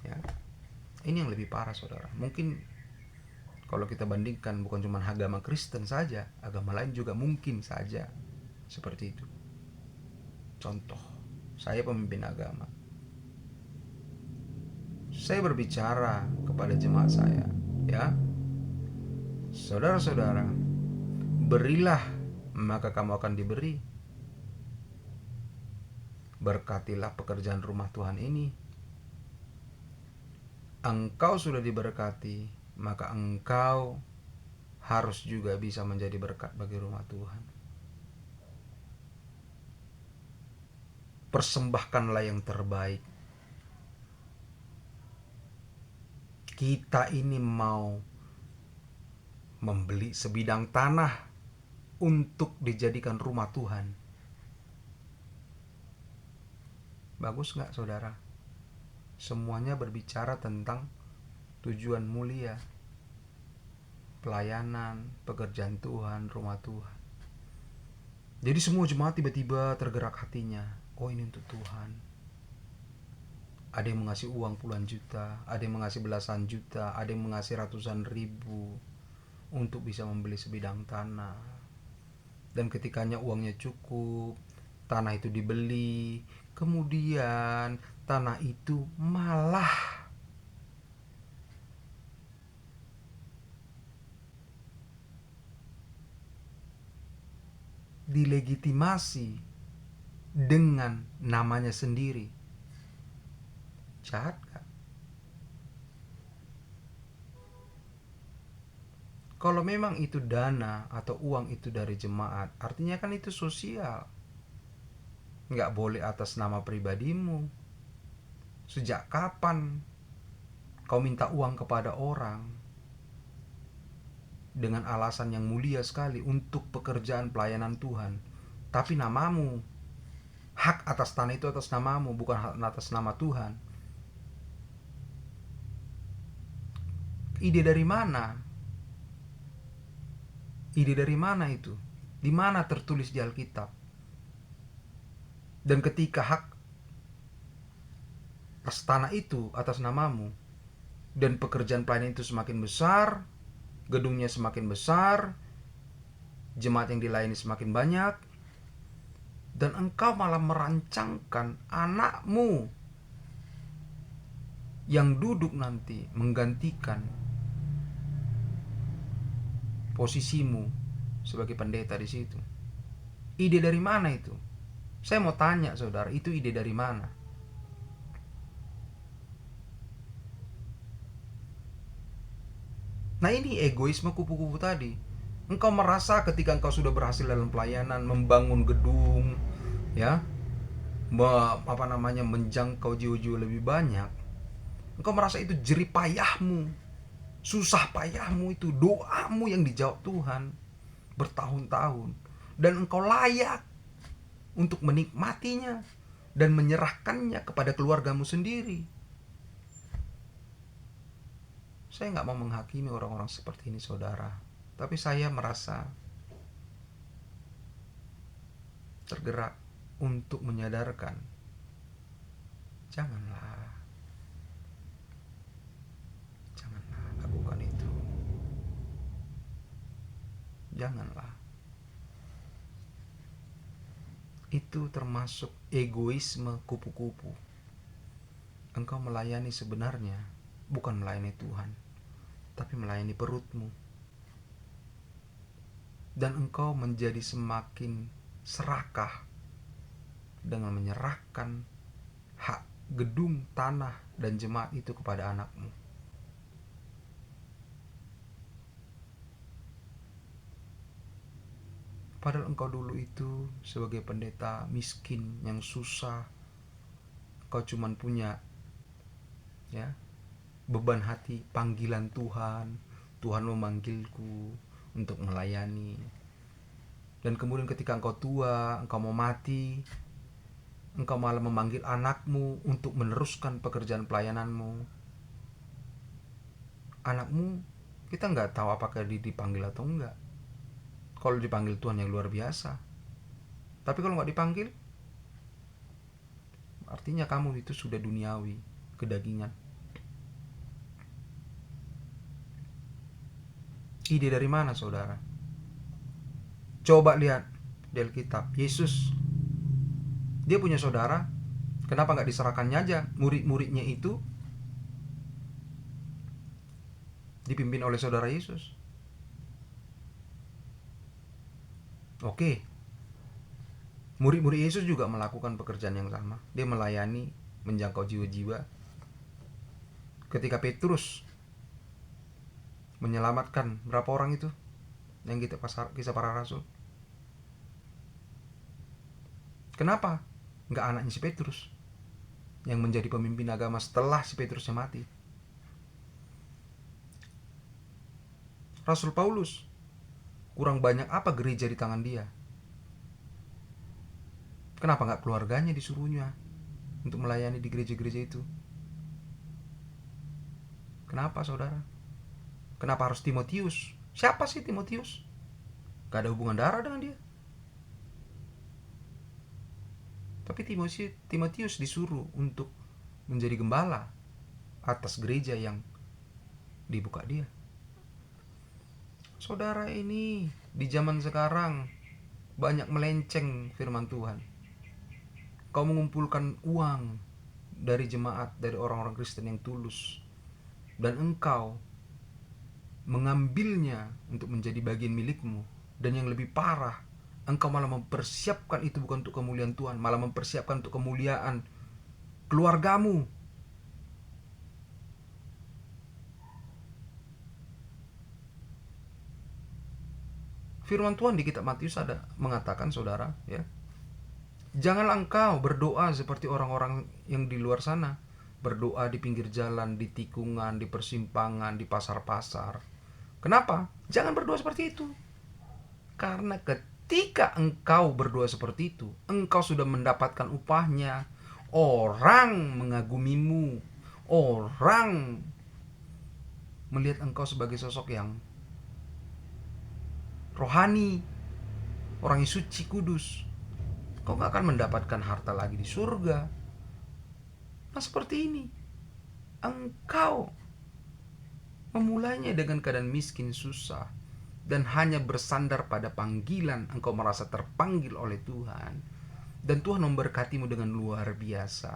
Ya. Ini yang lebih parah, saudara. Mungkin kalau kita bandingkan bukan cuma agama Kristen saja, agama lain juga mungkin saja seperti itu. Contoh, saya pemimpin agama. Saya berbicara kepada jemaat saya, ya. Saudara-saudara, berilah maka kamu akan diberi. Berkatilah pekerjaan rumah Tuhan ini. Engkau sudah diberkati, maka engkau harus juga bisa menjadi berkat bagi rumah Tuhan. Persembahkanlah yang terbaik. Kita ini mau membeli sebidang tanah untuk dijadikan rumah Tuhan. Bagus gak, saudara? Semuanya berbicara tentang tujuan mulia, pelayanan, pekerjaan Tuhan, rumah Tuhan. Jadi semua jemaat tiba-tiba tergerak hatinya, oh ini untuk Tuhan. Ada yang mengasih uang puluhan juta, ada yang mengasih belasan juta, ada yang mengasih ratusan ribu untuk bisa membeli sebidang tanah. Dan ketikanya uangnya cukup, tanah itu dibeli, kemudian tanah itu malah dilegitimasi dengan namanya sendiri. Jahat kan? Kalau memang itu dana atau uang itu dari jemaat, artinya kan itu sosial. Nggak boleh atas nama pribadimu. Sejak kapan kau minta uang kepada orang dengan alasan yang mulia sekali untuk pekerjaan pelayanan Tuhan, tapi namamu, hak atas tanah itu atas namamu, bukan hak atas nama Tuhan? Ide dari mana? Ide dari mana itu? Di mana tertulis di Alkitab? Dan ketika hak atas tanah itu atas namamu dan pekerjaan pelayanan itu semakin besar, gedungnya semakin besar, jemaat yang dilayani semakin banyak, dan engkau malah merancangkan anakmu yang duduk nanti menggantikan posisimu sebagai pendeta di situ. Ide dari mana itu? Saya mau tanya saudara, itu ide dari mana? Nah, ini egoisme kupu-kupu tadi. Engkau merasa ketika engkau sudah berhasil dalam pelayanan, membangun gedung, ya, menjangkau jiwa-jiwa lebih banyak, engkau merasa itu jerih payahmu, susah payahmu, itu doamu yang dijawab Tuhan bertahun-tahun, dan engkau layak untuk menikmatinya dan menyerahkannya kepada keluargamu sendiri. Saya nggak mau menghakimi orang-orang seperti ini saudara, tapi saya merasa tergerak untuk menyadarkan, janganlah lakukan itu. Janganlah. Itu termasuk egoisme kupu-kupu. Engkau melayani sebenarnya bukan melayani Tuhan, tapi melayani perutmu. Dan engkau menjadi semakin serakah dengan menyerahkan hak gedung, tanah, dan jemaat itu kepada anakmu. Padahal engkau dulu itu sebagai pendeta miskin yang susah, engkau cuman punya, ya, beban hati, panggilan Tuhan. Tuhan memanggilku untuk melayani. Dan kemudian ketika engkau tua, engkau mau mati, engkau malah memanggil anakmu untuk meneruskan pekerjaan pelayananmu. Anakmu, kita nggak tahu apakah dia dipanggil atau enggak. Kalau dipanggil Tuhan yang luar biasa. Tapi kalau nggak dipanggil, artinya kamu itu sudah duniawi, kedagingan. Ide dari mana saudara? Coba lihat di Alkitab, Yesus, dia punya saudara, kenapa nggak diserahkannya aja? Murid-muridnya itu dipimpin oleh saudara Yesus. Oke, murid-murid Yesus juga melakukan pekerjaan yang sama. Dia melayani, menjangkau jiwa-jiwa. Ketika Petrus menyelamatkan berapa orang itu, yang kita kisah para rasul, kenapa nggak anaknya si Petrus yang menjadi pemimpin agama setelah si Petrusnya mati? Rasul Paulus, kurang banyak apa gereja di tangan dia? Kenapa nggak keluarganya disuruhnya untuk melayani di gereja-gereja itu? Kenapa saudara? Kenapa harus Timotius? Siapa sih Timotius? Gak ada hubungan darah dengan dia. Tapi Timotius disuruh untuk menjadi gembala atas gereja yang dibuka dia. Saudara, ini di zaman sekarang banyak melenceng firman Tuhan. Kau mengumpulkan uang dari jemaat, dari orang-orang Kristen yang tulus, dan engkau mengambilnya untuk menjadi bagian milikmu. Dan yang lebih parah, engkau malah mempersiapkan itu bukan untuk kemuliaan Tuhan, malah mempersiapkan untuk kemuliaan keluargamu. Firman Tuhan di kitab Matius ada mengatakan, saudara, ya, janganlah engkau berdoa seperti orang-orang yang di luar sana, berdoa di pinggir jalan, di tikungan, di persimpangan, di pasar-pasar. Kenapa? Jangan berdoa seperti itu. Karena ketika engkau berdoa seperti itu, engkau sudah mendapatkan upahnya. Orang mengagumimu, orang melihat engkau sebagai sosok yang rohani, orang yang suci, kudus. Kau gak akan mendapatkan harta lagi di surga. Nah, seperti ini, engkau memulainya dengan keadaan miskin, susah, dan hanya bersandar pada panggilan. Engkau merasa terpanggil oleh Tuhan, dan Tuhan memberkatimu dengan luar biasa.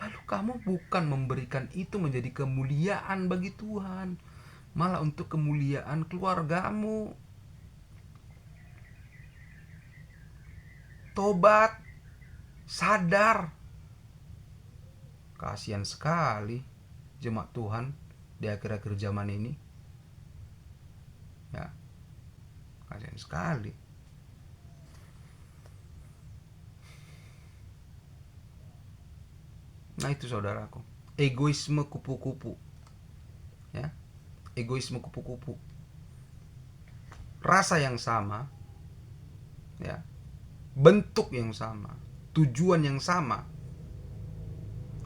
Lalu kamu bukan memberikan itu menjadi kemuliaan bagi Tuhan, malah untuk kemuliaan keluargamu. Tobat, sadar. Kasihan sekali jemaat Tuhan di akhir-akhir zaman ini. Ya, kasihan sekali. Nah itu saudaraku, egoisme kupu-kupu. Ya, egoisme kupu-kupu. Rasa yang sama, ya, bentuk yang sama, tujuan yang sama.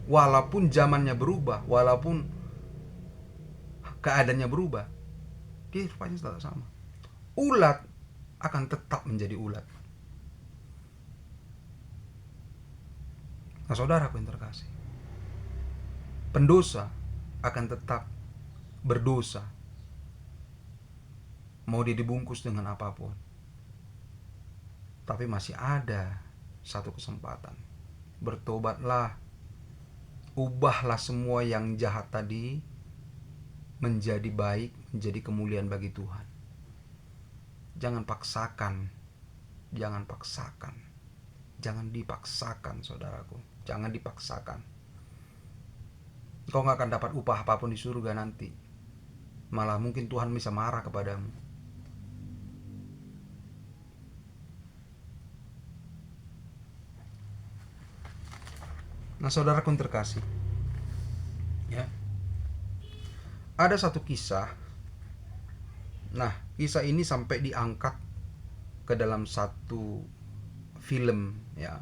Walaupun zamannya berubah, walaupun keadaannya berubah, dia rupanya tetap sama. Ulat akan tetap menjadi ulat. Nah saudaraku yang terkasih, pendosa akan tetap berdosa, mau dia dibungkus dengan apapun. Tapi masih ada satu kesempatan. Bertobatlah, ubahlah semua yang jahat tadi menjadi baik, menjadi kemuliaan bagi Tuhan. Jangan paksakan, jangan paksakan, jangan dipaksakan saudaraku, jangan dipaksakan. Kau gak akan dapat upah apapun di surga nanti. Malah mungkin Tuhan bisa marah kepadamu. Nah saudaraku yang terkasih, ya, ada satu kisah. Nah kisah ini sampai diangkat ke dalam satu film, ya,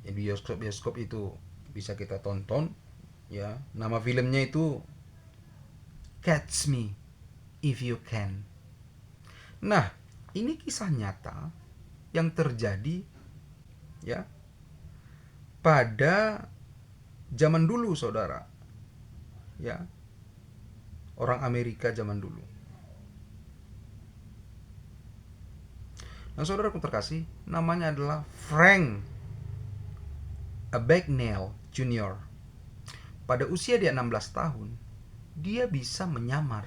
di bioskop itu bisa kita tonton, ya. Nama filmnya itu Catch Me If You Can. Nah ini kisah nyata yang terjadi, ya, pada zaman dulu saudara, ya, orang Amerika zaman dulu. Nah saudaraku terkasih, namanya adalah Frank Abagnale Jr. Pada usia dia 16 tahun, dia bisa menyamar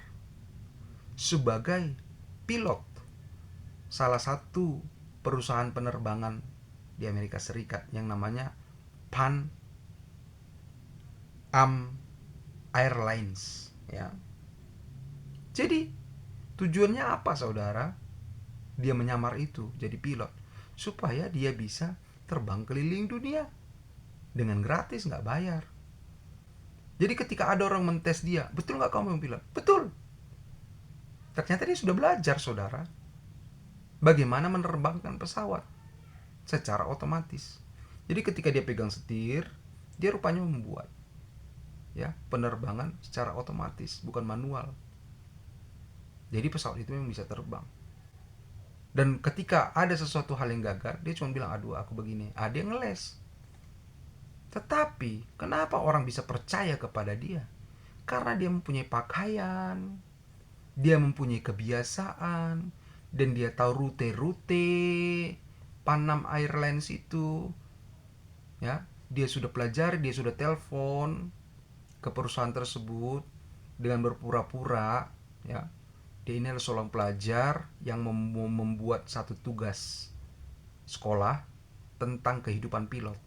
sebagai pilot salah satu perusahaan penerbangan di Amerika Serikat yang namanya Pan Am Airlines, ya. Jadi tujuannya apa saudara? Dia menyamar itu jadi pilot supaya dia bisa terbang keliling dunia dengan gratis, nggak bayar. Jadi ketika ada orang mentes dia, betul nggak kamu yang pilot? Betul. Ternyata dia sudah belajar saudara, bagaimana menerbangkan pesawat secara otomatis. Jadi ketika dia pegang setir, dia rupanya membuat, ya, penerbangan secara otomatis, bukan manual. Jadi pesawat itu memang bisa terbang. Dan ketika ada sesuatu hal yang gagal, dia cuma bilang, aduh aku begini. Dia ngeles. Tetapi kenapa orang bisa percaya kepada dia? Karena dia mempunyai pakaian, dia mempunyai kebiasaan, dan dia tahu rute-rute Pan Am Airlines itu, ya. Dia sudah pelajari, dia sudah telepon ke perusahaan tersebut dengan berpura-pura, ya, dia ini adalah seorang pelajar yang membuat satu tugas sekolah tentang kehidupan pilot.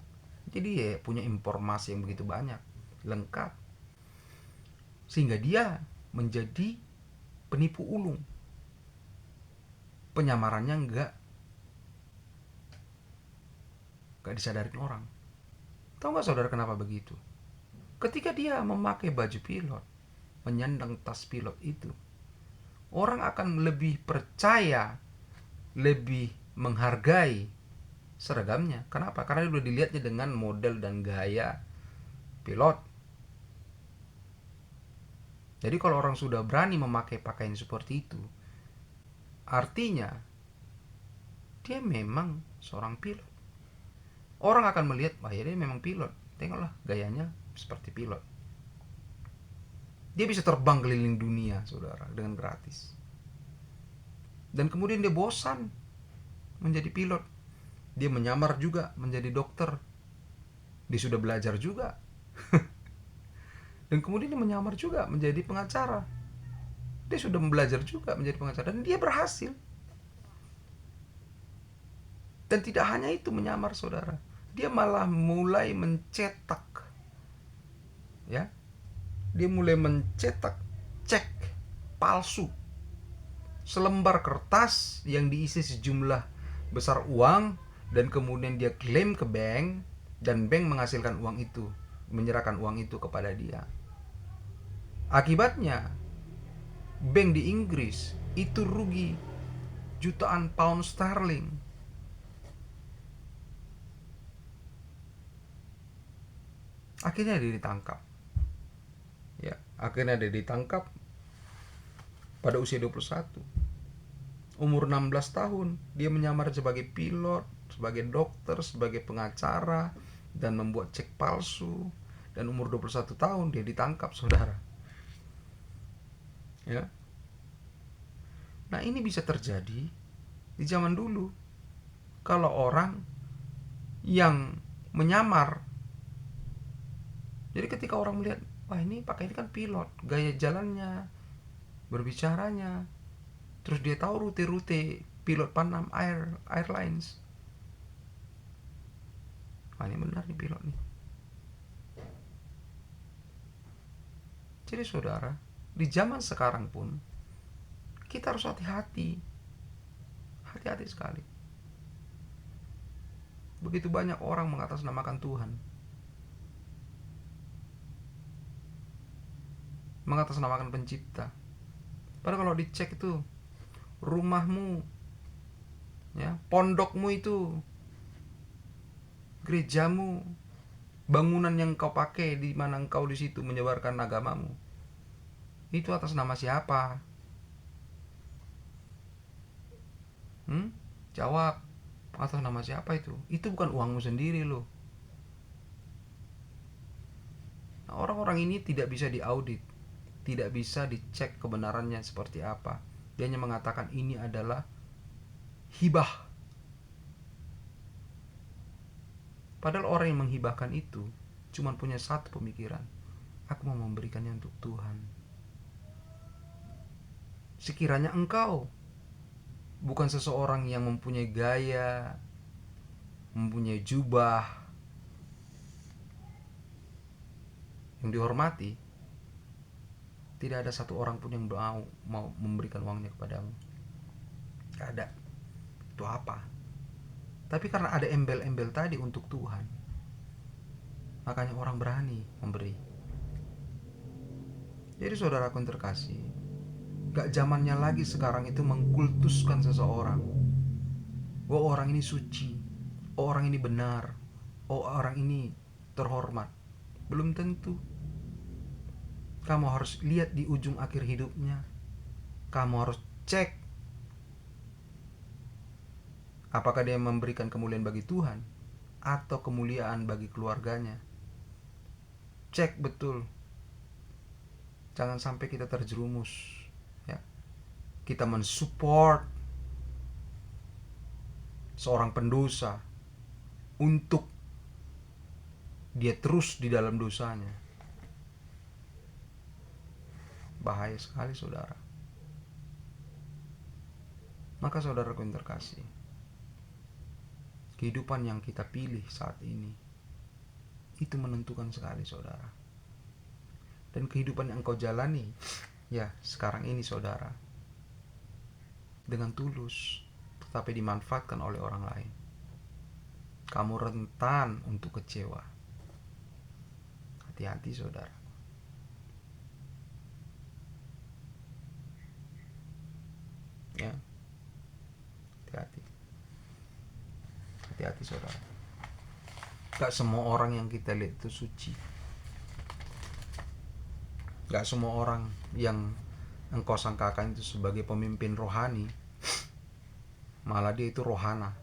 Jadi dia punya informasi yang begitu banyak, lengkap, sehingga dia menjadi penipu ulung. Penyamarannya enggak disadarin orang. Tahu nggak saudara kenapa begitu? Ketika dia memakai baju pilot, menyandang tas pilot itu, orang akan lebih percaya, lebih menghargai seragamnya. Kenapa? Karena sudah dilihatnya dengan model dan gaya pilot. Jadi kalau orang sudah berani memakai pakaian seperti itu, artinya dia memang seorang pilot. Orang akan melihat, wah ya dia memang pilot. Tengoklah gayanya seperti pilot. Dia bisa terbang keliling dunia saudara dengan gratis. Dan kemudian dia bosan menjadi pilot. Dia menyamar juga menjadi dokter. Dia sudah belajar juga. Dan kemudian dia menyamar juga menjadi pengacara. Dia sudah belajar juga menjadi pengacara dan dia berhasil. Dan tidak hanya itu menyamar, saudara. Dia malah mulai mencetak, ya. Dia mulai mencetak cek palsu. Selembar kertas yang diisi sejumlah besar uang, dan kemudian dia klaim ke bank, dan bank menghasilkan uang itu, menyerahkan uang itu kepada dia. Akibatnya bank di Inggris itu rugi jutaan pound sterling. Akhirnya dia ditangkap. Ya, akhirnya dia ditangkap pada usia 21. Umur 16 tahun, dia menyamar sebagai pilot, sebagai dokter, sebagai pengacara, dan membuat cek palsu. Dan umur 21 tahun dia ditangkap, saudara. Ya. Nah, ini bisa terjadi di zaman dulu. Kalau orang yang menyamar, jadi ketika orang melihat, wah ini pakai ini kan pilot, gaya jalannya, berbicaranya, terus dia tahu rute-rute pilot Pan Am Airlines. Wah ini benar nih pilot nih. Jadi saudara, di zaman sekarang pun kita harus hati-hati. Hati-hati sekali. Begitu banyak orang mengatasnamakan Tuhan, mengatasnamakan pencipta. Padahal kalau dicek itu, rumahmu, ya, pondokmu itu, gerejamu, bangunan yang kau pakai, di mana engkau di situ menyebarkan agamamu, itu atas nama siapa? Jawab, atas nama siapa itu? Itu bukan uangmu sendiri loh. Nah, orang-orang ini tidak bisa diaudit, tidak bisa dicek kebenarannya seperti apa. Dia hanya mengatakan ini adalah hibah. Padahal orang yang menghibahkan itu cuma punya satu pemikiran, aku mau memberikannya untuk Tuhan. Sekiranya engkau bukan seseorang yang mempunyai gaya, mempunyai jubah yang dihormati, tidak ada satu orang pun yang mau memberikan uangnya kepadamu. Gak ada. Itu apa? Tapi karena ada embel-embel tadi untuk Tuhan, makanya orang berani memberi. Jadi saudaraku yang terkasih, gak zamannya lagi sekarang itu mengkultuskan seseorang. Oh orang ini suci, oh orang ini benar, oh orang ini terhormat. Belum tentu. Kamu harus lihat di ujung akhir hidupnya. Kamu harus cek apakah dia memberikan kemuliaan bagi Tuhan atau kemuliaan bagi keluarganya. Cek betul. Jangan sampai kita terjerumus, ya. Kita mensupport seorang pendosa untuk dia terus di dalam dosanya. Bahaya sekali, saudara. Maka saudaraku yang terkasih, kehidupan yang kita pilih saat ini itu menentukan sekali, saudara. Dan kehidupan yang engkau jalani ya sekarang ini, saudara, dengan tulus tetapi dimanfaatkan oleh orang lain, kamu rentan untuk kecewa. Hati-hati, saudara. Ya, hati-hati. Hati-hati, saudara. Gak semua orang yang kita lihat itu suci. Gak semua orang yang engkau sangkakan itu sebagai pemimpin rohani, malah dia itu rohana.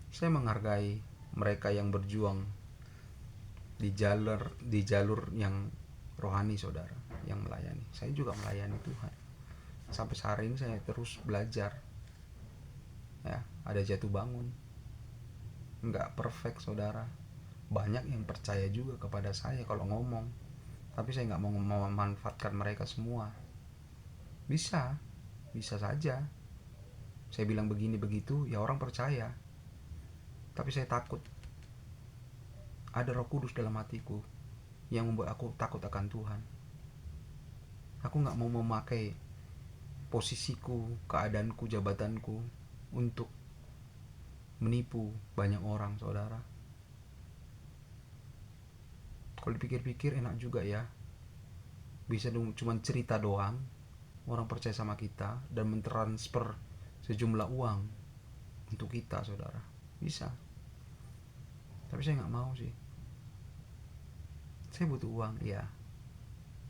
Saya menghargai mereka yang berjuang di jalur yang rohani, saudara, yang melayani. Saya juga melayani Tuhan. Sampai hari ini saya terus belajar. Ya, ada jatuh bangun. Enggak perfect, saudara. Banyak yang percaya juga kepada saya kalau ngomong, tapi saya nggak mau memanfaatkan mereka semua. Bisa, bisa saja. Saya bilang begini begitu, ya orang percaya. Tapi saya takut. Ada Roh Kudus dalam hatiku yang membuat aku takut akan Tuhan. Aku nggak mau memakai posisiku, keadaanku, jabatanku untuk menipu banyak orang, saudara. Kalau dipikir-pikir enak juga ya. Bisa cuma cerita doang, orang percaya sama kita dan mentransfer sejumlah uang untuk kita, saudara. Bisa. Tapi saya nggak mau sih. Saya butuh uang, ya.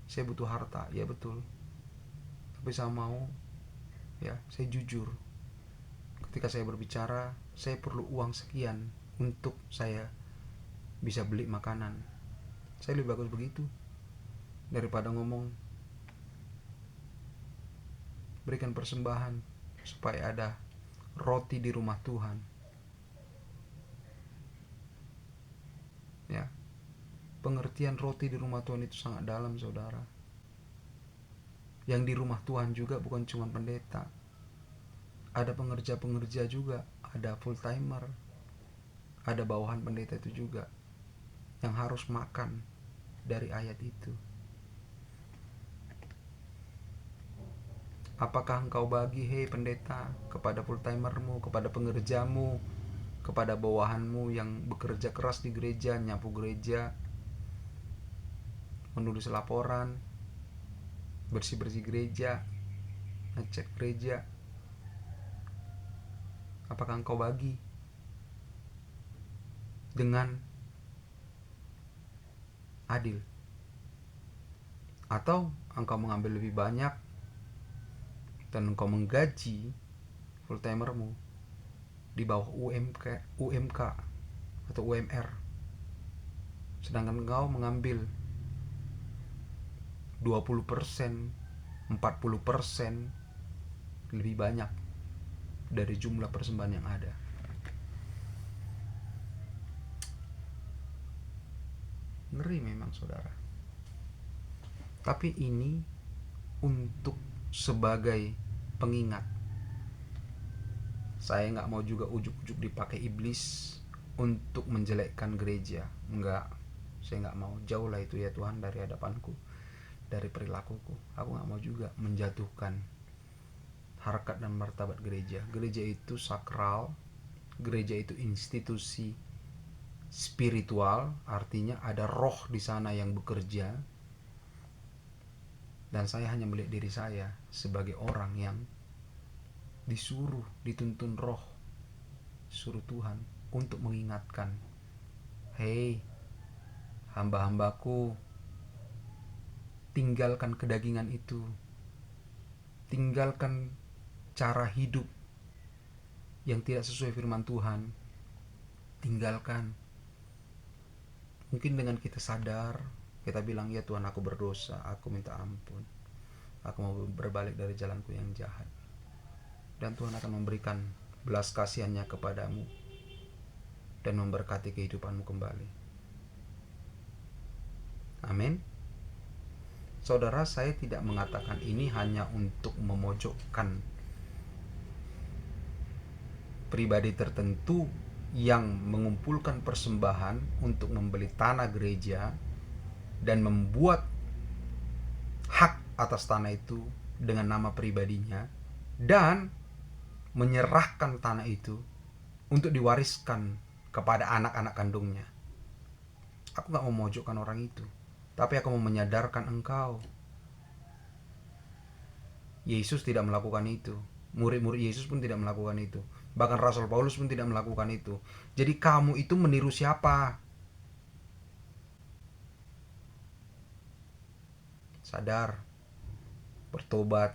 Saya butuh harta, ya betul. Tapi saya mau, ya, saya jujur. Ketika saya berbicara, saya perlu uang sekian untuk saya bisa beli makanan. Saya lebih bagus begitu daripada ngomong berikan persembahan supaya ada roti di rumah Tuhan. Ya, pengertian roti di rumah Tuhan itu sangat dalam, saudara. Yang di rumah Tuhan juga bukan cuma pendeta, ada pengerja-pengerja juga, ada full timer, ada bawahan pendeta itu juga yang harus makan dari ayat itu. Apakah engkau bagi, hei pendeta, kepada full timermu, kepada pengerjamu, kepada bawahanmu yang bekerja keras di gereja, nyapu gereja, menulis laporan, bersih-bersih gereja, ngecek gereja? Apakah engkau bagi dengan adil? Atau engkau mengambil lebih banyak dan engkau menggaji full timermu di bawah UMK atau UMR, sedangkan engkau mengambil 20%, 40% lebih banyak dari jumlah persembahan yang ada. Ngeri memang, saudara. Tapi ini untuk sebagai pengingat. Saya nggak mau juga ujuk-ujuk dipakai iblis untuk menjelekkan gereja. Enggak, saya nggak mau. Jauh lah itu ya Tuhan dari hadapanku, dari perilakuku. Aku nggak mau juga menjatuhkan harkat dan martabat gereja. Gereja itu sakral, gereja itu institusi spiritual, artinya ada roh di sana yang bekerja. Dan saya hanya melihat diri saya sebagai orang yang disuruh, dituntun roh, suruh Tuhan untuk mengingatkan, hei hamba-hambaku, tinggalkan kedagingan itu, tinggalkan cara hidup yang tidak sesuai firman Tuhan, tinggalkan. Mungkin dengan kita sadar, kita bilang, ya Tuhan aku berdosa, aku minta ampun, aku mau berbalik dari jalanku yang jahat, dan Tuhan akan memberikan belas kasihannya kepadamu dan memberkati kehidupanmu kembali. Amin. Saudara, saya tidak mengatakan ini hanya untuk memojokkan pribadi tertentu yang mengumpulkan persembahan untuk membeli tanah gereja dan membuat hak atas tanah itu dengan nama pribadinya dan menyerahkan tanah itu untuk diwariskan kepada anak-anak kandungnya. Aku gak mau memojokkan orang itu, tapi aku mau menyadarkan engkau, Yesus tidak melakukan itu. Murid-murid Yesus pun tidak melakukan itu. Bahkan Rasul Paulus pun tidak melakukan itu. Jadi kamu itu meniru siapa? Sadar, bertobat,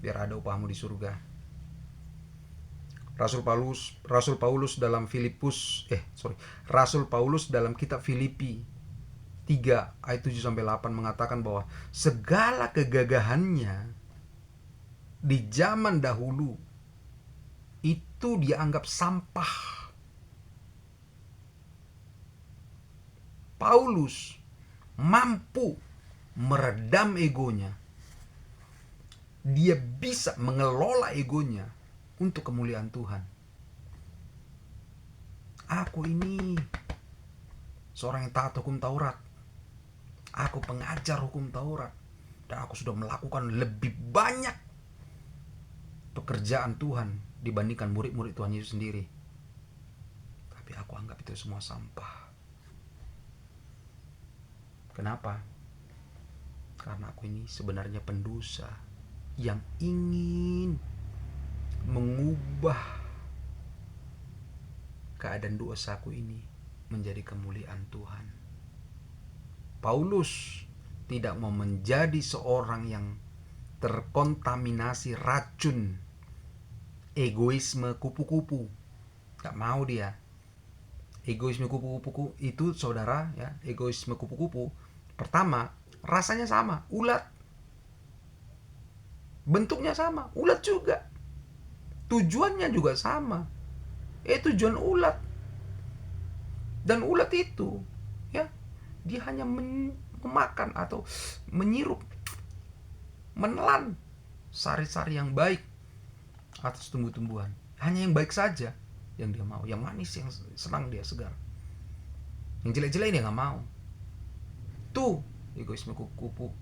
biar ada upahmu di surga. Rasul Paulus dalam kitab Filipi 3 ayat 7 sampai 8 mengatakan bahwa segala kegagahannya di zaman dahulu itu dianggap sampah Paulus mampu meredam egonya. Dia bisa mengelola egonya untuk kemuliaan Tuhan. Aku ini seorang yang taat hukum Taurat. Aku pengajar hukum Taurat. Dan aku sudah melakukan lebih banyak pekerjaan Tuhan dibandingkan murid-murid Tuhan Yesus sendiri. Tapi aku anggap itu semua sampah. Kenapa? Karena aku ini sebenarnya pendosa yang ingin mengubah keadaan dosaku ini menjadi kemuliaan Tuhan. Paulus tidak mau menjadi seorang yang terkontaminasi racun egoisme kupu-kupu. Gak mau dia. Egoisme kupu-kupu itu, saudara, ya, egoisme kupu-kupu. Pertama, rasanya sama, ulat. Bentuknya sama, ulat juga. Tujuannya juga sama. Tujuan ulat. Dan ulat itu, ya, dia hanya memakan atau menyirup, menelan sari-sari yang baik atas tumbuh-tumbuhan. Hanya yang baik saja yang dia mau, yang manis, yang senang dia, segar. Yang jelek-jelek dia nggak mau. Tuh egoisme kupu-kupu.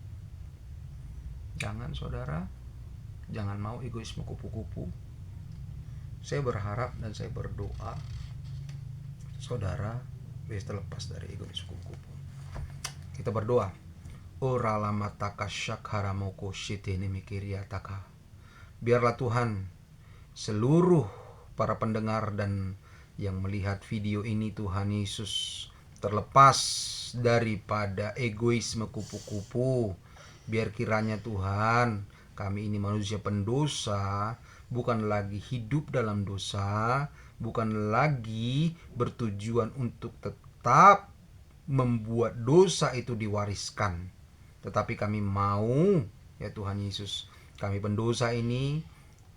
Jangan, saudara, jangan mau egoisme kupu-kupu. Saya berharap dan saya berdoa saudara bisa terlepas dari egoisme kupu-kupu. Kita berdoa. Ora lamataka shakharamoko shitene mikiriataka. Biarlah Tuhan, seluruh para pendengar dan yang melihat video ini, Tuhan Yesus, terlepas daripada egoisme kupu-kupu. Biar kiranya Tuhan, kami ini manusia pendosa, bukan lagi hidup dalam dosa, bukan lagi bertujuan untuk tetap membuat dosa itu diwariskan. Tetapi kami mau, ya Tuhan Yesus, kami pendosa ini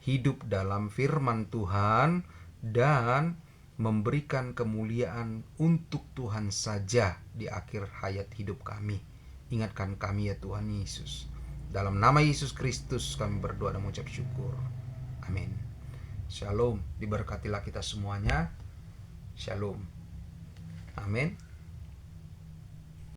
hidup dalam firman Tuhan dan memberikan kemuliaan untuk Tuhan saja di akhir hayat hidup kami. Ingatkan kami, ya Tuhan Yesus. Dalam nama Yesus Kristus kami berdoa dan mengucap syukur. Amin. Shalom. Diberkatilah kita semuanya. Shalom. Amin.